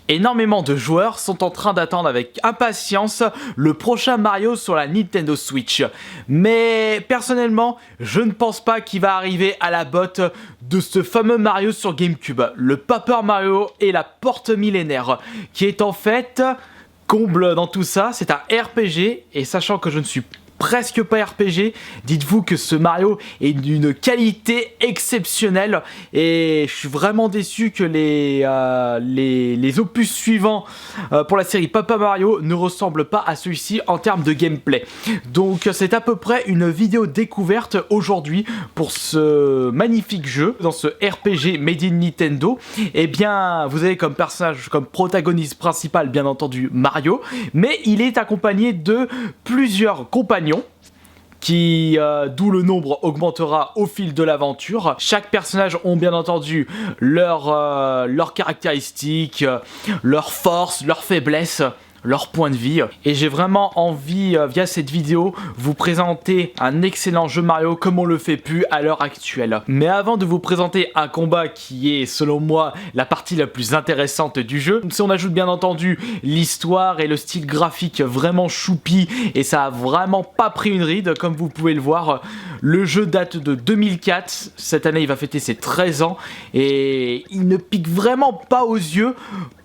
Énormément de joueurs sont en train d'attendre avec impatience le prochain Mario sur la Nintendo Switch. Mais personnellement, je ne pense pas qu'il va arriver à la botte de ce fameux Mario sur GameCube. Le Paper Mario et la porte millénaire, qui est en fait comble dans tout ça. C'est un RPG, et sachant que je ne suis presque pas RPG, dites-vous que ce Mario est d'une qualité exceptionnelle et je suis vraiment déçu que les opus suivants pour la série Paper Mario ne ressemblent pas à celui-ci en termes de gameplay. Donc c'est à peu près une vidéo découverte aujourd'hui pour ce magnifique jeu. Dans ce RPG Made in Nintendo, et bien vous avez comme personnage, comme protagoniste principal bien entendu Mario, mais il est accompagné de plusieurs compagnons qui, d'où le nombre augmentera au fil de l'aventure. Chaque personnage ont bien entendu leurs caractéristiques, leurs forces, leurs faiblesses, leur point de vie, et j'ai vraiment envie via cette vidéo vous présenter un excellent jeu Mario comme on le fait plus à l'heure actuelle. Mais avant de vous présenter un combat qui est selon moi la partie la plus intéressante du jeu, si on ajoute bien entendu l'histoire et le style graphique vraiment choupi, et ça a vraiment pas pris une ride comme vous pouvez le voir. Le jeu date de 2004, cette année il va fêter ses 13 ans et il ne pique vraiment pas aux yeux.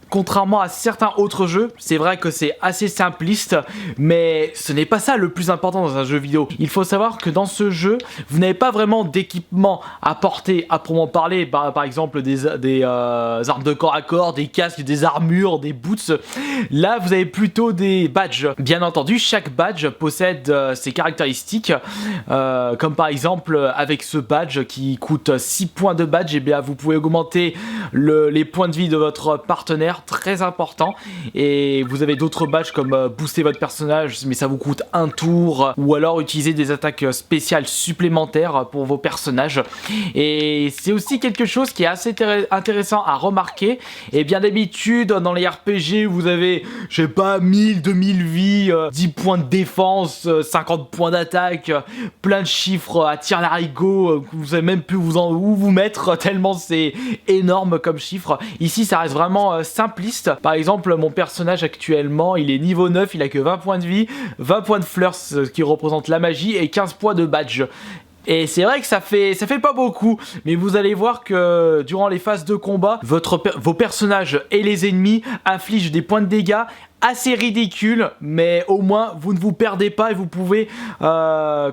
Contrairement à certains autres jeux, c'est vrai que c'est assez simpliste, mais ce n'est pas ça le plus important dans un jeu vidéo. Il faut savoir que dans ce jeu, vous n'avez pas vraiment d'équipement à porter à proprement parler, par exemple des armes de corps à corps, des casques, des armures, des boots. Là, vous avez plutôt des badges. Bien entendu, chaque badge possède ses caractéristiques, comme par exemple avec ce badge qui coûte 6 points de badge, et bien vous pouvez augmenter les points de vie de votre partenaire, très important. Et vous avez d'autres badges comme booster votre personnage, mais ça vous coûte un tour, ou alors utiliser des attaques spéciales supplémentaires pour vos personnages. Et c'est aussi quelque chose qui est assez intéressant à remarquer. Et bien d'habitude dans les RPG vous avez, je sais pas, 1000, 2000 vies, 10 points de défense, 50 points d'attaque, plein de chiffres à tir larigot, vous savez même plus où vous mettre tellement c'est énorme comme chiffre. Ici ça reste vraiment simpliste. Par exemple, mon personnage actuellement, il est niveau 9, il a que 20 points de vie, 20 points de fleurs, ce qui représente la magie, et 15 points de badge. Et c'est vrai que ça fait pas beaucoup, mais vous allez voir que durant les phases de combat, vos personnages et les ennemis infligent des points de dégâts assez ridicule, mais au moins vous ne vous perdez pas et vous pouvez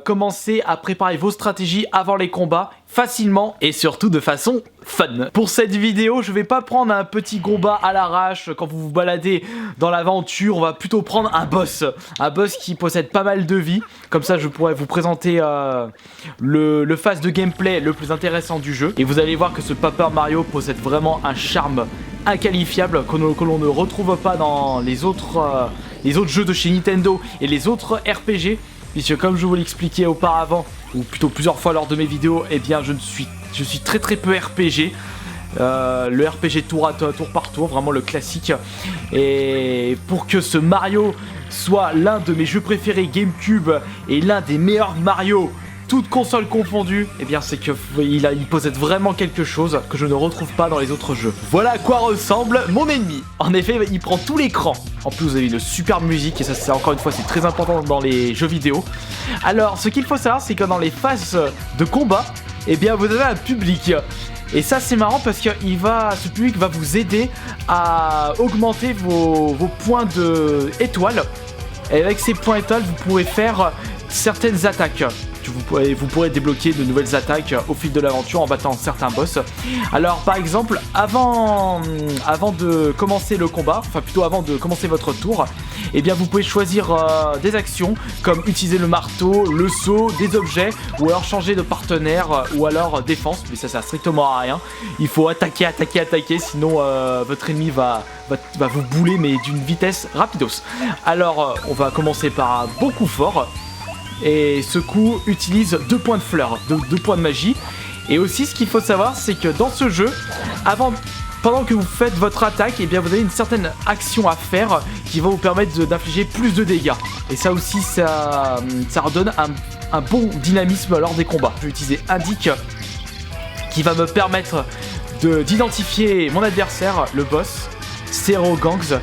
commencer à préparer vos stratégies avant les combats facilement et surtout de façon fun. Pour cette vidéo, je vais pas prendre un petit combat à l'arrache quand vous vous baladez dans l'aventure, on va plutôt prendre un boss qui possède pas mal de vie. Comme ça je pourrais vous présenter le phase de gameplay le plus intéressant du jeu, et vous allez voir que ce Paper Mario possède vraiment un charme inqualifiable que l'on ne retrouve pas dans les autres jeux de chez Nintendo et les autres RPG, puisque comme je vous l'expliquais auparavant, ou plutôt plusieurs fois lors de mes vidéos, eh bien je suis très peu RPG. Le RPG tour par tour, vraiment le classique. Et pour que ce Mario soit l'un de mes jeux préférés GameCube et l'un des meilleurs Mario toutes consoles confondues, eh bien c'est que il possède vraiment quelque chose que je ne retrouve pas dans les autres jeux. Voilà à quoi ressemble mon ennemi. En effet, il prend tout l'écran. En plus, vous avez une superbe musique, et ça, c'est encore une fois, c'est très important dans les jeux vidéo. Alors, ce qu'il faut savoir, c'est que dans les phases de combat, eh bien vous avez un public. Et ça c'est marrant parce que ce public va vous aider à augmenter vos points d'étoiles. Et avec ces points étoiles, vous pourrez faire certaines attaques. Vous pourrez débloquer de nouvelles attaques au fil de l'aventure en battant certains boss. Alors par exemple, avant de commencer le combat, enfin plutôt avant de commencer votre tour, eh bien vous pouvez choisir des actions comme utiliser le marteau, le seau, des objets, ou alors changer de partenaire, ou alors défense, mais ça sert strictement à rien. Il faut attaquer, sinon votre ennemi va vous bouler, mais d'une vitesse rapidos. Alors on va commencer par un bon coup fort. Et ce coup utilise 2 points de fleurs, 2 points de magie. Et aussi ce qu'il faut savoir, c'est que dans ce jeu, pendant que vous faites votre attaque, eh bien vous avez une certaine action à faire qui va vous permettre d'infliger plus de dégâts. Et ça aussi, ça redonne un bon dynamisme lors des combats. Je vais utiliser Indique qui va me permettre d'identifier mon adversaire, le boss. Zero Gangs,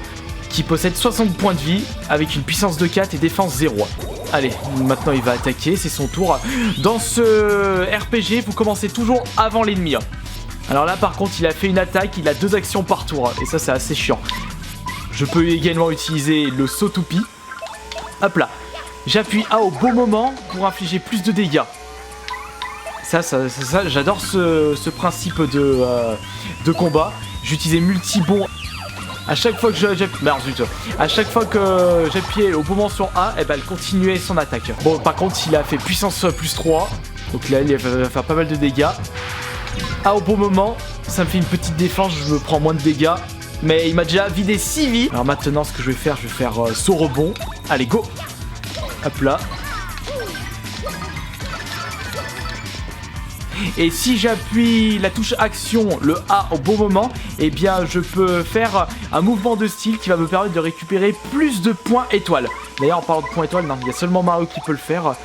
qui possède 60 points de vie avec une puissance de 4 et défense 0. Allez, maintenant il va attaquer, c'est son tour. Dans ce RPG, vous commencez toujours avant l'ennemi. Alors là par contre, il a fait une attaque, il a 2 actions par tour, et ça c'est assez chiant. Je peux également utiliser le saut toupie. Hop là. J'appuie A au bon moment pour infliger plus de dégâts. Ça j'adore ce principe de combat. J'utilisais multi-bon. À chaque fois que j'appuyais au bon moment sur A, et ben elle continuait son attaque. Bon, par contre, il a fait puissance plus 3. Donc là, il va faire pas mal de dégâts. A au bon moment, ça me fait une petite défense, je me prends moins de dégâts. Mais il m'a déjà vidé 6 vies. Alors maintenant, ce que je vais faire saut rebond. Allez, go. Hop là. Et si j'appuie la touche action, le A au bon moment, eh bien je peux faire un mouvement de style qui va me permettre de récupérer plus de points étoiles. D'ailleurs en parlant de points étoiles, non, il y a seulement Mario qui peut le faire.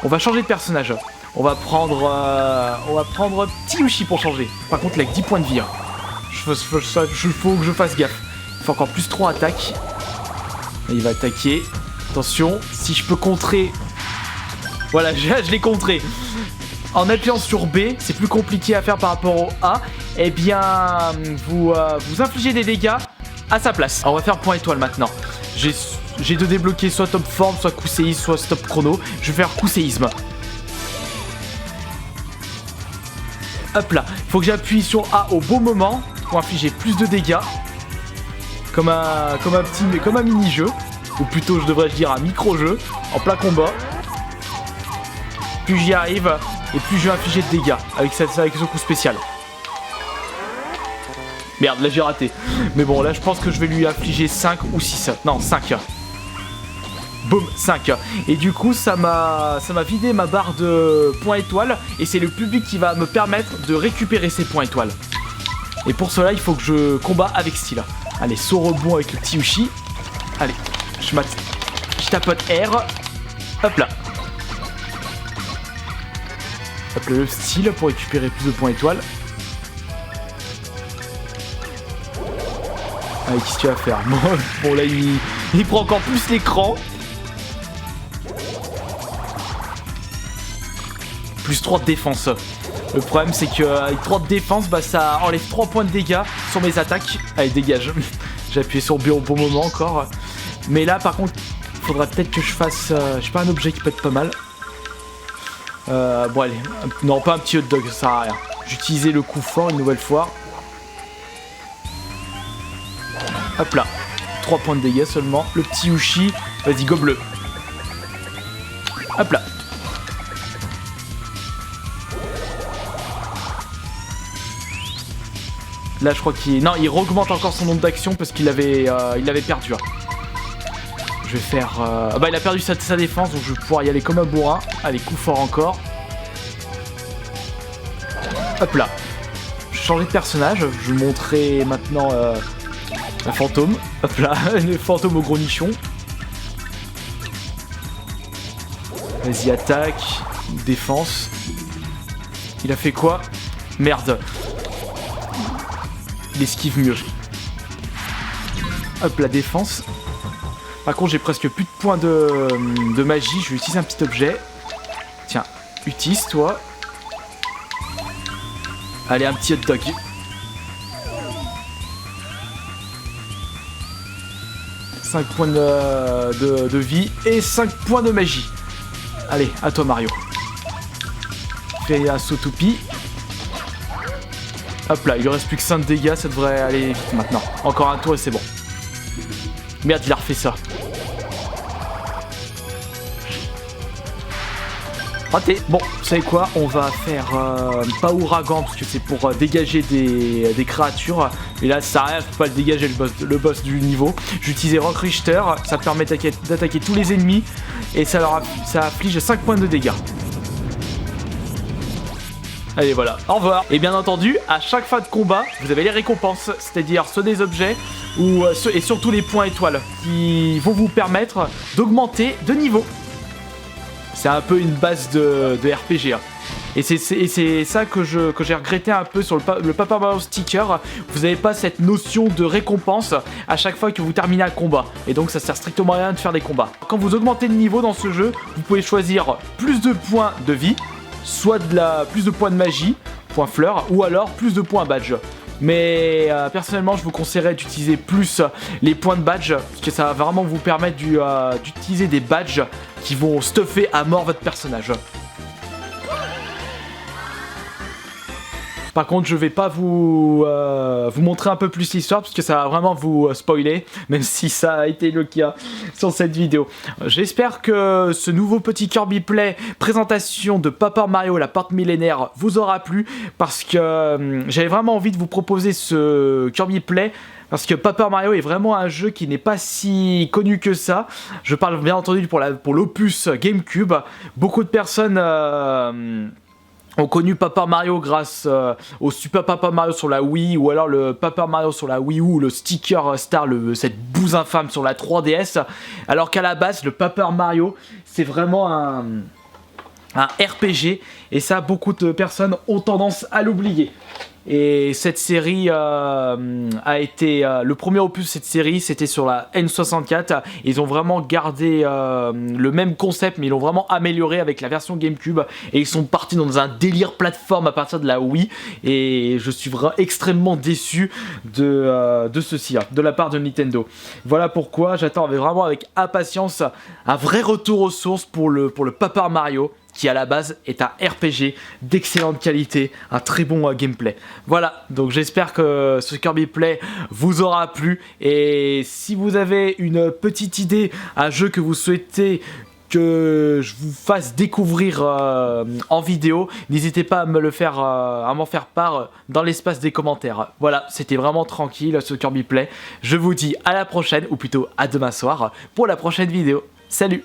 On va changer de personnage. On va prendre Tsuyoshi pour changer. Par contre il a que 10 points de vie. Hein. Faut que je fasse gaffe. Il fait encore plus 3 attaques. Et il va attaquer. Attention, si je peux contrer... Voilà, je l'ai contré. En appuyant sur B, c'est plus compliqué à faire par rapport au A. Eh bien, vous infligez des dégâts à sa place. Alors, on va faire point étoile maintenant. J'ai de débloquer soit top forme, soit coup séisme, soit stop chrono. Je vais faire coup séisme. Hop là. Il faut que j'appuie sur A au bon moment pour infliger plus de dégâts. Comme un mini-jeu. Ou plutôt, je devrais dire un micro-jeu. En plein combat. Plus j'y arrive... Et plus je vais infliger de dégâts avec ce coup spécial. Merde, là j'ai raté. Mais bon, là je pense que je vais lui infliger 5 ou 6. Non, 5. Boum, 5. Et du coup, ça m'a vidé ma barre de points étoiles. Et c'est le public qui va me permettre de récupérer ces points étoiles. Et pour cela, il faut que je combat avec style. Allez, saut rebond avec le Tsuyoshi. Allez, je tapote R. Hop là. Hop, le style pour récupérer plus de points étoiles. Allez, qu'est-ce que tu vas faire? Bon là, il prend encore plus l'écran. Plus 3 de défense. Le problème, c'est qu'avec 3 de défense, bah, ça enlève 3 points de dégâts sur mes attaques. Allez, dégage. J'ai appuyé sur B au bon moment encore. Mais là, par contre, il faudra peut-être que je fasse... je sais pas, un objet qui peut être pas mal. Bon allez, non pas un petit hot dog, ça sert à rien. J'utilisais le coup fort une nouvelle fois. Hop là, 3 points de dégâts seulement. Le petit Tsuyoshi, vas-y go bleu. Hop là. Là je crois qu'il... Non, il augmente encore son nombre d'actions parce qu'il avait, il l'avait perdu. Hein. Je vais faire... bah il a perdu sa défense, donc je vais pouvoir y aller comme un bourrin. Allez, coup fort encore. Hop là. Je vais changer de personnage. Je vais montrer maintenant un fantôme. Hop là, le fantôme au gros nichon. Vas-y, attaque. Défense. Il a fait quoi? Merde. Il esquive mieux. Hop, la défense. Par contre, j'ai presque plus de points de magie. Je vais utiliser un petit objet. Tiens, utilise toi. Allez, un petit hot dog. « 5 points de vie et 5 points de magie. » Allez, à toi Mario. Fais un saut toupie. Hop là, il lui reste plus que 5 dégâts, ça devrait aller vite maintenant. Encore un tour et c'est bon. Merde, il a refait ça. Raté. Bon, vous savez quoi? On va faire pas ouragan parce que c'est pour dégager des créatures. Et là, ça sert à rien, je peux pas le dégager le boss du niveau. J'utilisais Rock Richter, ça permet d'attaquer tous les ennemis et ça afflige 5 points de dégâts. Allez, voilà, au revoir. Et bien entendu, à chaque fin de combat, vous avez les récompenses, c'est-à-dire soit des objets et surtout les points étoiles qui vont vous permettre d'augmenter de niveau. C'est un peu une base de RPG. Hein. Et c'est ça que j'ai regretté un peu sur le Paper Mario Sticker. Vous n'avez pas cette notion de récompense à chaque fois que vous terminez un combat. Et donc ça sert strictement à rien de faire des combats. Quand vous augmentez de niveau dans ce jeu, vous pouvez choisir plus de points de vie, soit plus de points de magie, points fleurs, ou alors plus de points badge. Mais personnellement, je vous conseillerais d'utiliser plus les points de badge, parce que ça va vraiment vous permettre d'utiliser des badges qui vont stuffer à mort votre personnage. Par contre, je vais pas vous montrer un peu plus l'histoire parce que ça va vraiment vous spoiler, même si ça a été le cas sur cette vidéo. J'espère que ce nouveau petit Kirby Play présentation de Paper Mario la porte millénaire vous aura plu, parce que j'avais vraiment envie de vous proposer ce Kirby Play. Parce que Paper Mario est vraiment un jeu qui n'est pas si connu que ça. Je parle bien entendu pour l'opus GameCube. Beaucoup de personnes ont connu Paper Mario grâce au Super Paper Mario sur la Wii, ou alors le Paper Mario sur la Wii U, ou le Sticker Star, cette bouse infâme sur la 3DS. Alors qu'à la base, le Paper Mario, c'est vraiment un RPG, et ça, beaucoup de personnes ont tendance à l'oublier. Et cette série a été... le premier opus de cette série, c'était sur la N64. Ils ont vraiment gardé le même concept, mais ils l'ont vraiment amélioré avec la version GameCube. Et ils sont partis dans un délire plateforme à partir de la Wii. Et je suis vraiment extrêmement déçu de ceci, de la part de Nintendo. Voilà pourquoi j'attends vraiment avec impatience un vrai retour aux sources pour le Paper Mario, qui à la base est un RPG d'excellente qualité, un très bon gameplay. Voilà, donc j'espère que ce Kirby Play vous aura plu, et si vous avez une petite idée, un jeu que vous souhaitez que je vous fasse découvrir en vidéo, n'hésitez pas à m'en faire part dans l'espace des commentaires. Voilà, c'était vraiment tranquille ce Kirby Play. Je vous dis à la prochaine, ou plutôt à demain soir pour la prochaine vidéo. Salut!